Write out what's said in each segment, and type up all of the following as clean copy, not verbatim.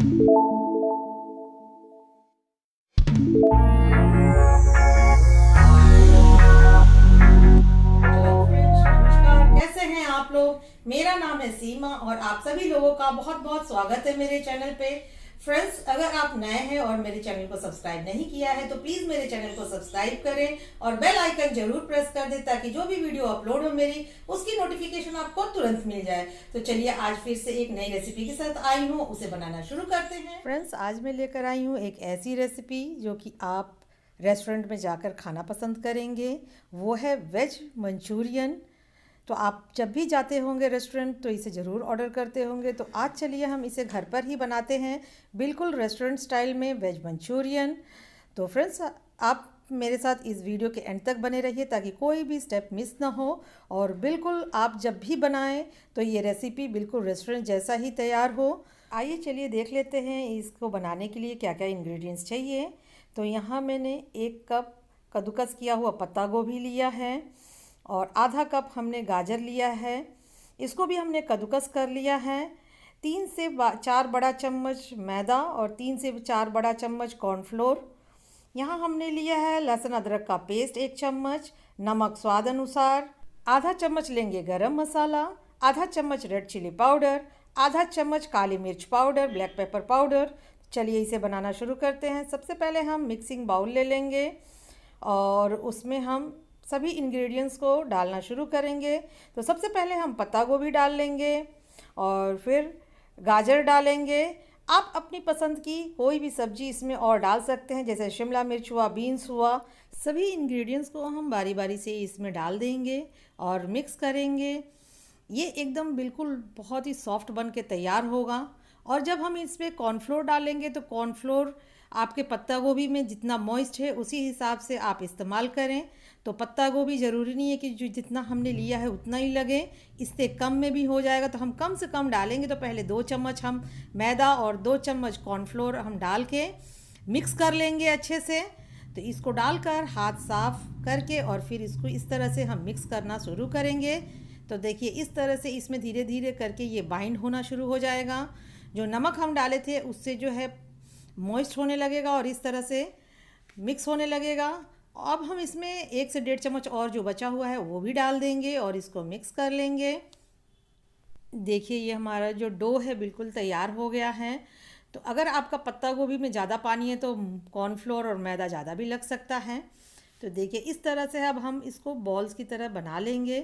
आप लोग, मेरा नाम है सीमा और आप सभी लोगों का बहुत बहुत स्वागत है मेरे चैनल पे। फ्रेंड्स, अगर आप नए हैं और मेरे चैनल को सब्सक्राइब नहीं किया है तो प्लीज मेरे चैनल को सब्सक्राइब करें और बेल आइकन जरूर प्रेस कर दें ताकि जो भी वीडियो अपलोड हो मेरी उसकी नोटिफिकेशन आपको तुरंत मिल जाए। तो चलिए आज फिर से एक नई रेसिपी के साथ आई हूँ, उसे बनाना शुरू करते हैं। फ्रेंड्स, आज मैं लेकर आई हूँ एक ऐसी रेसिपी जो कि आप रेस्टोरेंट में जाकर खाना पसंद करेंगे, वो है वेज मंचूरियन। तो आप जब भी जाते होंगे रेस्टोरेंट तो इसे ज़रूर ऑर्डर करते होंगे। तो आज चलिए हम इसे घर पर ही बनाते हैं, बिल्कुल रेस्टोरेंट स्टाइल में वेज मंचूरियन। तो फ्रेंड्स, आप मेरे साथ इस वीडियो के एंड तक बने रहिए ताकि कोई भी स्टेप मिस ना हो। और बिल्कुल आप जब भी बनाएं तो ये रेसिपी बिल्कुल रेस्टोरेंट जैसा ही तैयार हो। आइए चलिए देख लेते हैं इसको बनाने के लिए क्या क्या इंग्रेडिएंट्स चाहिए। तो यहाँ मैंने 1 कप कद्दूकस किया हुआ पत्ता गोभी लिया है और आधा कप हमने गाजर लिया है, इसको भी हमने कद्दूकस कर लिया है। 3 से 4 बड़ा चम्मच मैदा और 3 से 4 बड़ा चम्मच कॉर्नफ्लोर। यहाँ हमने लिया है लहसुन अदरक का पेस्ट 1 चम्मच, नमक स्वाद अनुसार, आधा चम्मच लेंगे गरम मसाला, आधा चम्मच रेड चिली पाउडर, आधा चम्मच काली मिर्च पाउडर, ब्लैक पेपर पाउडर। चलिए इसे बनाना शुरू करते हैं। सबसे पहले हम मिक्सिंग बाउल ले लेंगे और उसमें हम सभी इंग्रेडिएंट्स को डालना शुरू करेंगे। तो सबसे पहले हम पत्ता गोभी डाल लेंगे और फिर गाजर डालेंगे। आप अपनी पसंद की कोई भी सब्जी इसमें और डाल सकते हैं, जैसे शिमला मिर्च हुआ, बीन्स हुआ। सभी इंग्रेडिएंट्स को हम बारी बारी से इसमें डाल देंगे और मिक्स करेंगे। ये एकदम बिल्कुल बहुत ही सॉफ्ट बन के तैयार होगा। और जब हम इसमें कॉर्नफ्लोर डालेंगे तो कॉर्नफ्लोर आपके पत्ता गोभी में जितना मॉइस्ट है उसी हिसाब से आप इस्तेमाल करें। तो पत्ता गोभी ज़रूरी नहीं है कि जो जितना हमने लिया है उतना ही लगे, इससे कम में भी हो जाएगा। तो हम कम से कम डालेंगे। तो पहले 2 चम्मच हम मैदा और 2 चम्मच कॉर्नफ्लोर हम डाल के मिक्स कर लेंगे अच्छे से। तो इसको डालकर हाथ साफ करके और फिर इसको इस तरह से हम मिक्स करना शुरू करेंगे। तो देखिए इस तरह से इसमें धीरे धीरे करके ये बाइंड होना शुरू हो जाएगा। जो नमक हम डाले थे उससे जो है मॉइस्ट होने लगेगा और इस तरह से मिक्स होने लगेगा। अब हम इसमें 1 से 1.5 चम्मच और जो बचा हुआ है वो भी डाल देंगे और इसको मिक्स कर लेंगे। देखिए ये हमारा जो डो है बिल्कुल तैयार हो गया है। तो अगर आपका पत्ता गोभी में ज़्यादा पानी है तो कॉर्नफ्लोर और मैदा ज़्यादा भी लग सकता है। तो देखिए इस तरह से अब हम इसको बॉल्स की तरह बना लेंगे।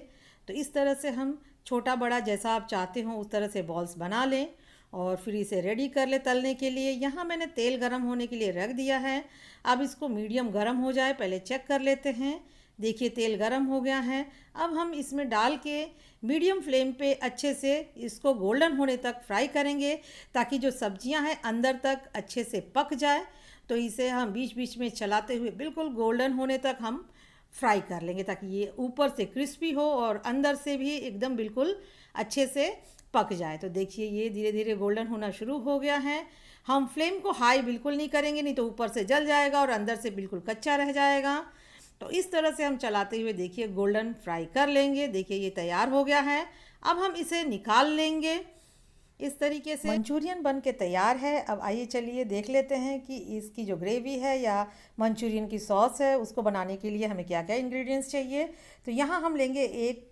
तो इस तरह से हम छोटा बड़ा जैसा आप चाहते हो उस तरह से बॉल्स बना लें और फिर इसे रेडी कर ले तलने के लिए। यहाँ मैंने तेल गरम होने के लिए रख दिया है। अब इसको मीडियम गरम हो जाए पहले चेक कर लेते हैं। देखिए तेल गरम हो गया है। अब हम इसमें डाल के मीडियम फ्लेम पे अच्छे से इसको गोल्डन होने तक फ्राई करेंगे ताकि जो सब्जियां हैं अंदर तक अच्छे से पक जाए। तो इसे हम बीच बीच में चलाते हुए बिल्कुल गोल्डन होने तक हम फ्राई कर लेंगे ताकि ये ऊपर से क्रिस्पी हो और अंदर से भी एकदम बिल्कुल अच्छे से पक जाए। तो देखिए ये धीरे धीरे गोल्डन होना शुरू हो गया है। हम फ्लेम को हाई बिल्कुल नहीं करेंगे, नहीं तो ऊपर से जल जाएगा और अंदर से बिल्कुल कच्चा रह जाएगा। तो इस तरह से हम चलाते हुए देखिए गोल्डन फ्राई कर लेंगे। देखिए ये तैयार हो गया है। अब हम इसे निकाल लेंगे। इस तरीके से मंचूरियन बन के तैयार है। अब आइए चलिए देख लेते हैं कि इसकी जो ग्रेवी है या मंचूरियन की सॉस है उसको बनाने के लिए हमें क्या क्या इंग्रेडिएंट्स चाहिए। तो यहाँ हम लेंगे 1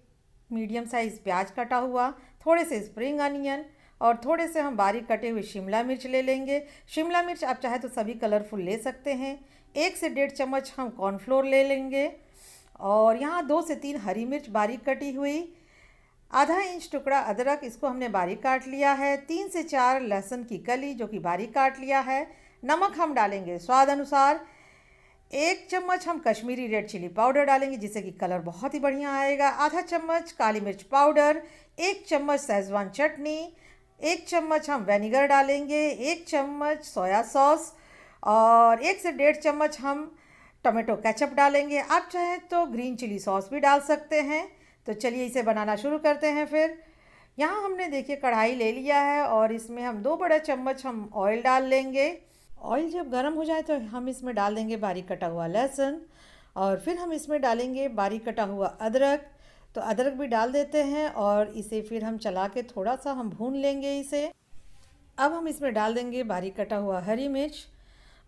मीडियम साइज़ प्याज कटा हुआ, थोड़े से स्प्रिंग अनियन और थोड़े से हम बारीक कटे हुए शिमला मिर्च ले लेंगे। शिमला मिर्च आप चाहे तो सभी कलरफुल ले सकते हैं। 1 से 1.5 चम्मच हम कॉर्नफ्लोर ले लेंगे और यहाँ 2 से 3 हरी मिर्च बारीक कटी हुई, आधा इंच टुकड़ा अदरक, इसको हमने बारीक काट लिया है। 3 से 4 लहसुन की कली जो कि बारीक काट लिया है। नमक हम डालेंगे स्वाद अनुसार। 1 चम्मच हम कश्मीरी रेड चिली पाउडर डालेंगे जिससे कि कलर बहुत ही बढ़िया आएगा। आधा चम्मच काली मिर्च पाउडर, 1 चम्मच शेजवान चटनी, 1 चम्मच हम विनेगर डालेंगे, 1 चम्मच सोया सॉस और 1 से 1.5 चम्मच हम टमाटो केचप डालेंगे। आप चाहें तो ग्रीन चिली सॉस भी डाल सकते हैं। तो चलिए इसे बनाना शुरू करते हैं। फिर यहाँ हमने देखिए कढ़ाई ले लिया है और इसमें हम 2 बड़ा चम्मच हम ऑयल डाल लेंगे। ऑयल जब गर्म हो जाए तो हम इसमें डाल देंगे बारीक कटा हुआ लहसुन और फिर हम इसमें डालेंगे बारीक कटा हुआ अदरक। तो अदरक भी डाल देते हैं और इसे फिर हम चला के थोड़ा सा हम भून लेंगे इसे। अब हम इसमें डाल देंगे बारीक कटा हुआ हरी मिर्च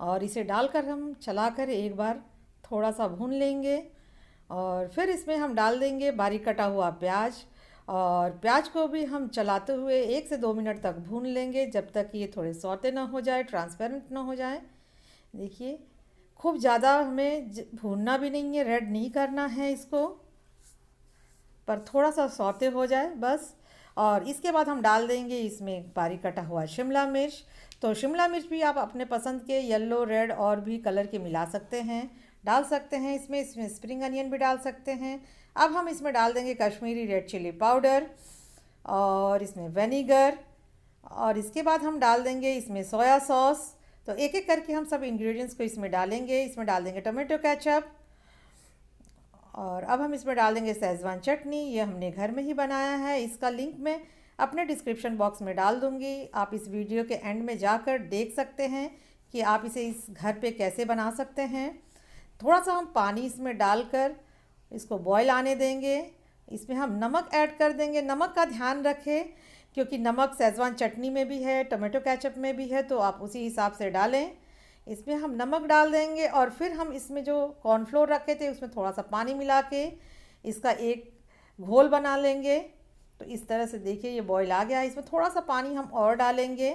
और इसे डालकर हम चलाकर एक बार थोड़ा सा भून लेंगे। और फिर इसमें हम डाल देंगे बारीक कटा हुआ प्याज और प्याज को भी हम चलाते हुए 1 से 2 मिनट तक भून लेंगे, जब तक ये थोड़े सौते ना हो जाए, ट्रांसपेरेंट ना हो जाए। देखिए खूब ज़्यादा हमें भूनना भी नहीं है, रेड नहीं करना है इसको, पर थोड़ा सा सौते हो जाए बस। और इसके बाद हम डाल देंगे इसमें बारीक कटा हुआ शिमला मिर्च। तो शिमला मिर्च भी आप अपने पसंद के येलो, रेड और भी कलर के मिला सकते हैं, डाल सकते हैं। इसमें स्प्रिंग अनियन भी डाल सकते हैं। अब हम इसमें डाल देंगे कश्मीरी रेड चिली पाउडर और इसमें विनेगर और इसके बाद हम डाल देंगे इसमें सोया सॉस। तो एक एक करके हम सब इंग्रेडिएंट्स को इसमें डालेंगे। इसमें डाल देंगे टोमेटो केचप और अब हम इसमें डाल देंगे शेजवान चटनी। ये हमने घर में ही बनाया है, इसका लिंक मैं अपने डिस्क्रिप्शन बॉक्स में डाल दूँगी। आप इस वीडियो के एंड में जाकर देख सकते हैं कि आप इसे इस घर पे कैसे बना सकते हैं। थोड़ा सा हम पानी इसमें डालकर इसको बॉयल आने देंगे। इसमें हम नमक ऐड कर देंगे। नमक का ध्यान रखें क्योंकि नमक शेजवान चटनी में भी है, टोमेटो केचप में भी है, तो आप उसी हिसाब से डालें। इसमें हम नमक डाल देंगे और फिर हम इसमें जो कॉर्नफ्लोर रखे थे उसमें थोड़ा सा पानी मिला के इसका एक घोल बना लेंगे। तो इस तरह से देखिए ये बॉईल आ गया है। इसमें थोड़ा सा पानी हम और डालेंगे।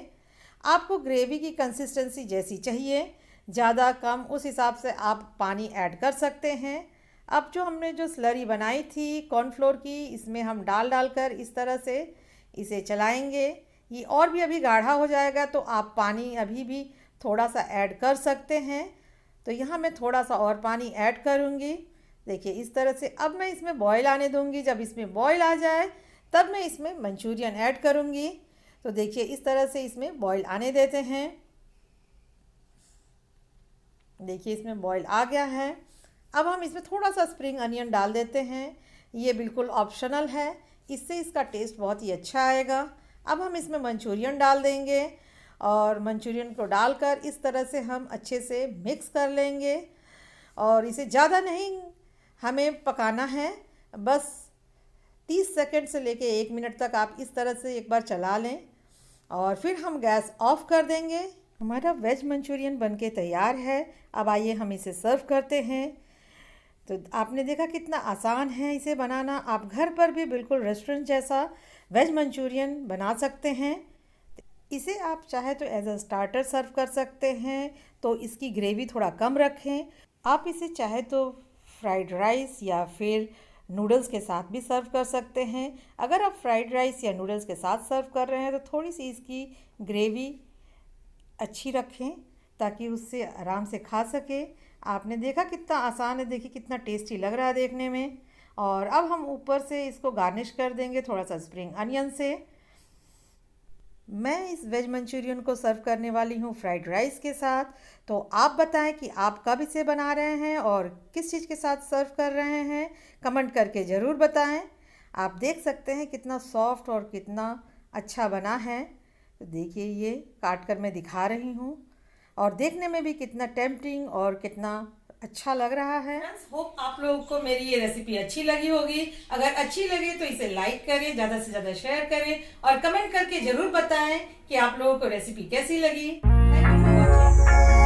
आपको ग्रेवी की कंसिस्टेंसी जैसी चाहिए, ज़्यादा कम, उस हिसाब से आप पानी ऐड कर सकते हैं। अब जो हमने जो स्लरी बनाई थी कॉर्नफ्लोर की, इसमें हम डाल कर इस तरह से इसे चलाएंगे। ये और भी अभी गाढ़ा हो जाएगा तो आप पानी अभी भी थोड़ा सा ऐड कर सकते हैं। तो यहाँ मैं थोड़ा सा और पानी ऐड करूँगी। देखिए इस तरह से अब मैं इसमें बॉयल आने दूँगी। जब इसमें बॉयल आ जाए तब मैं इसमें मंचूरियन ऐड करूँगी। तो देखिए इस तरह से इसमें बॉयल आने देते हैं। देखिए इसमें बॉयल आ गया है। अब हम इसमें थोड़ा सा स्प्रिंग अनियन डाल देते हैं। ये बिल्कुल ऑप्शनल है, इससे इसका टेस्ट बहुत ही अच्छा आएगा। अब हम इसमें मंचूरियन डाल देंगे और मंचूरियन को डालकर इस तरह से हम अच्छे से मिक्स कर लेंगे। और इसे ज़्यादा नहीं हमें पकाना है, बस 30 सेकंड से लेके 1 मिनट तक आप इस तरह से एक बार चला लें और फिर हम गैस ऑफ कर देंगे। हमारा वेज मंचूरियन बनके तैयार है। अब आइए हम इसे सर्व करते हैं। तो आपने देखा कितना आसान है इसे बनाना। आप घर पर भी बिल्कुल रेस्टोरेंट जैसा वेज मंचूरियन बना सकते हैं। इसे आप चाहे तो एज अ स्टार्टर सर्व कर सकते हैं, तो इसकी ग्रेवी थोड़ा कम रखें। आप इसे चाहे तो फ्राइड राइस या फिर नूडल्स के साथ भी सर्व कर सकते हैं। अगर आप फ्राइड राइस या नूडल्स के साथ सर्व कर रहे हैं तो थोड़ी सी इसकी ग्रेवी अच्छी रखें ताकि उससे आराम से खा सके। आपने देखा कितना आसान है, देखिए कितना टेस्टी लग रहा है देखने में। और अब हम ऊपर से इसको गार्निश कर देंगे थोड़ा सा स्प्रिंग अनियन से। मैं इस वेज मंचूरियन को सर्व करने वाली हूँ फ्राइड राइस के साथ। तो आप बताएं कि आप कब इसे बना रहे हैं और किस चीज़ के साथ सर्व कर रहे हैं, कमेंट करके ज़रूर बताएं। आप देख सकते हैं कितना सॉफ्ट और कितना अच्छा बना है। तो देखिए ये काट कर मैं दिखा रही हूँ और देखने में भी कितना टेम्पटिंग और कितना अच्छा लग रहा है। होप आप लोगों को मेरी ये रेसिपी अच्छी लगी होगी। अगर अच्छी लगे तो इसे लाइक करें, ज़्यादा से ज़्यादा शेयर करें और कमेंट करके ज़रूर बताएं कि आप लोगों को रेसिपी कैसी लगी। Thank you for watching.